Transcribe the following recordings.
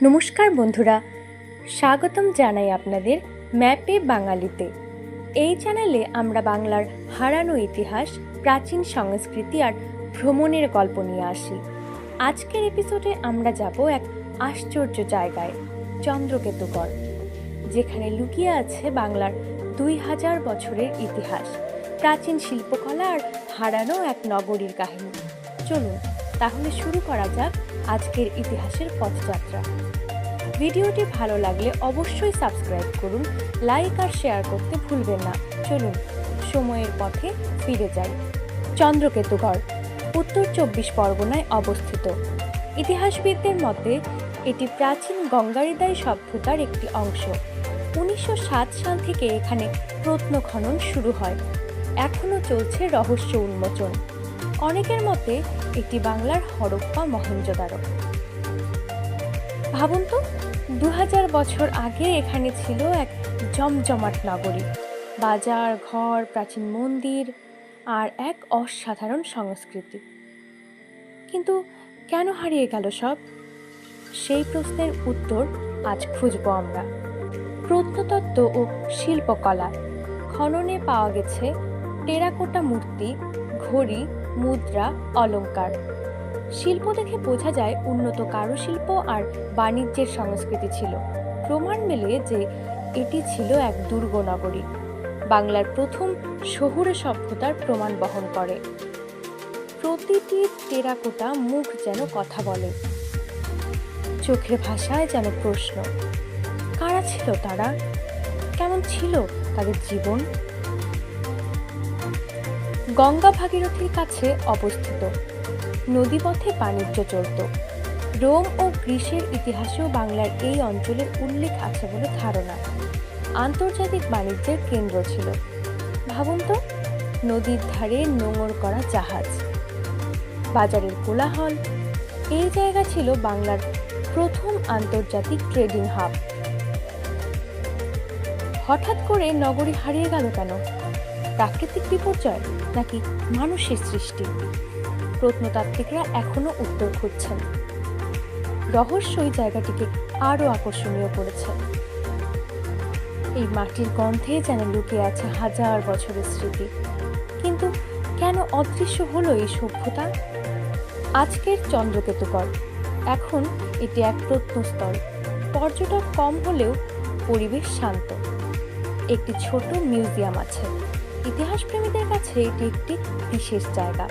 নমস্কার বন্ধুরা, স্বাগতম জানাই আপনাদের ম্যাপে বাঙালিতে। এই চ্যানেলে আমরা বাংলার হারানো ইতিহাস, প্রাচীন সংস্কৃতি আর ভ্রমণের গল্প নিয়ে আসি। আজকের এপিসোডে আমরা যাব এক আশ্চর্য জায়গায়, চন্দ্রকেতুগড়, যেখানে লুকিয়ে আছে বাংলার 2000 বছরের ইতিহাস, প্রাচীন শিল্পকলা আর হারানো এক নগরীর কাহিনী। চলুন তাহলে শুরু করা যাক আজকের ইতিহাসের পথযাত্রা। ভিডিওটি ভালো লাগলে অবশ্যই সাবস্ক্রাইব করুন, লাইক আর শেয়ার করতে ভুলবেন না। চলুন সময়ের পথে ফিরে যাই। চন্দ্রকেতুগড় উত্তর 24 পরগনায় অবস্থিত। ইতিহাসবিদদের মতে এটি প্রাচীন গঙ্গারিদাই সভ্যতার একটি অংশ। 1907 সাল থেকে এখানে প্রত্নখনন শুরু হয়। এখনও চলছে রহস্য উন্মোচন। অনেকের মতে এটি বাংলার হরপ্পা মহেঞ্জোদারো। ভাবুন তো, 2000 বছর আগে এখানে ছিল এক জমজমাট নগরী, বাজার, ঘর, প্রাচীন মন্দির আর এক অসাধারণ সংস্কৃতি। কিন্তু কেন হারিয়ে গেল সব? সেই প্রশ্নের উত্তর আজ খুঁজব আমরা। প্রত্নতত্ত্ব ও শিল্পকলা খননে পাওয়া গেছে টেরাকোটা মূর্তি, ঘড়ি, মুদ্রা, অলংকার। শিল্প দেখে বোঝা যায় উন্নত কারুশিল্প আর বাণিজ্যের সংস্কৃতি ছিল। প্রমাণ মেলে যে এটি ছিল এক দুর্গ নগরী, বাংলার প্রথম শহুরে সভ্যতার প্রমাণ বহন করে। প্রতিটি টেরাকোটা মুখ যেন কথা বলে, চোখের ভাষায় যেন প্রশ্ন। কারা ছিল তারা? কেমন ছিল তাদের জীবন? গঙ্গা ভাগীরথীর কাছে অবস্থিত, নদীপথে বাণিজ্য চলত। রোম ও গ্রিসের ইতিহাসেও বাংলার এই অঞ্চলের উল্লেখ আছে বলে ধারণা। আন্তর্জাতিক বাণিজ্যের কেন্দ্র ছিল। ভাবুন তো, নদীর ধারে নোঙর করা জাহাজ, বাজারের কোলাহল। এই জায়গা ছিল বাংলার প্রথম আন্তর্জাতিক ট্রেডিং হাব। হঠাৎ করে নগরী হারিয়ে গেল কেন? প্রাকৃতিক বিপর্যয় নাকি মানুষের সৃষ্টি? প্রত্নতাত্ত্বিকরা এখনো উত্তর খুঁজছেন। রহস্যই জায়গাটিকে আরো আকর্ষণীয় করেছে। এই মাটির গন্ধে যেন লুকিয়ে আছে হাজার বছরের স্মৃতি। কিন্তু কেন অদৃশ্য হলো এই সভ্যতা? আজকের চন্দ্রকেতুগড় এখন এটি এক প্রত্নস্থল। পর্যটক কম হলেও পরিবেশ শান্ত। একটি ছোট মিউজিয়াম আছে। ইতিহাসপ্রেমীদের কাছে এটি একটি বিশেষ জায়গা।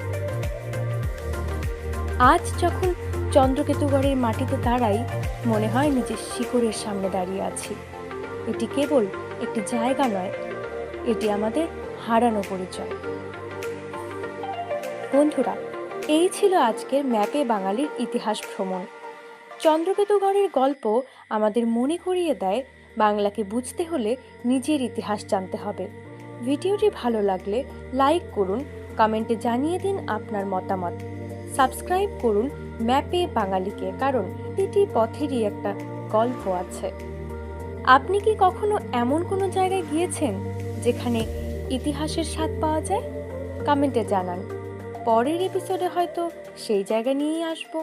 আজ যখন চন্দ্রকেতুগড়ের মাটিতে দাঁড়াই, মনে হয় নিজের শিকড়ের সামনে দাঁড়িয়ে আছি। এটি কেবল একটি জায়গা নয়, এটি আমাদের হারানো পরিচয়। বন্ধুরা, এই ছিল আজকের ম্যাপে বাঙালির ইতিহাস ভ্রমণ। চন্দ্রকেতুগড়ের গল্প আমাদের মনে করিয়ে দেয়, বাংলাকে বুঝতে হলে নিজের ইতিহাস জানতে হবে। ভিডিওটি ভালো লাগলে লাইক করুন, কমেন্টে জানিয়ে দিন আপনার মতামত। সাবস্ক্রাইব করুন ম্যাপে বাঙালিকে, কারণ প্রতিটি পথেরই একটা গল্প আছে। আপনি কি কখনো এমন কোনো জায়গায় গিয়েছেন যেখানে ইতিহাসের স্বাদ পাওয়া যায়? কমেন্টে জানান। পরের এপিসোডে হয়তো সেই জায়গা নিয়েই আসবো।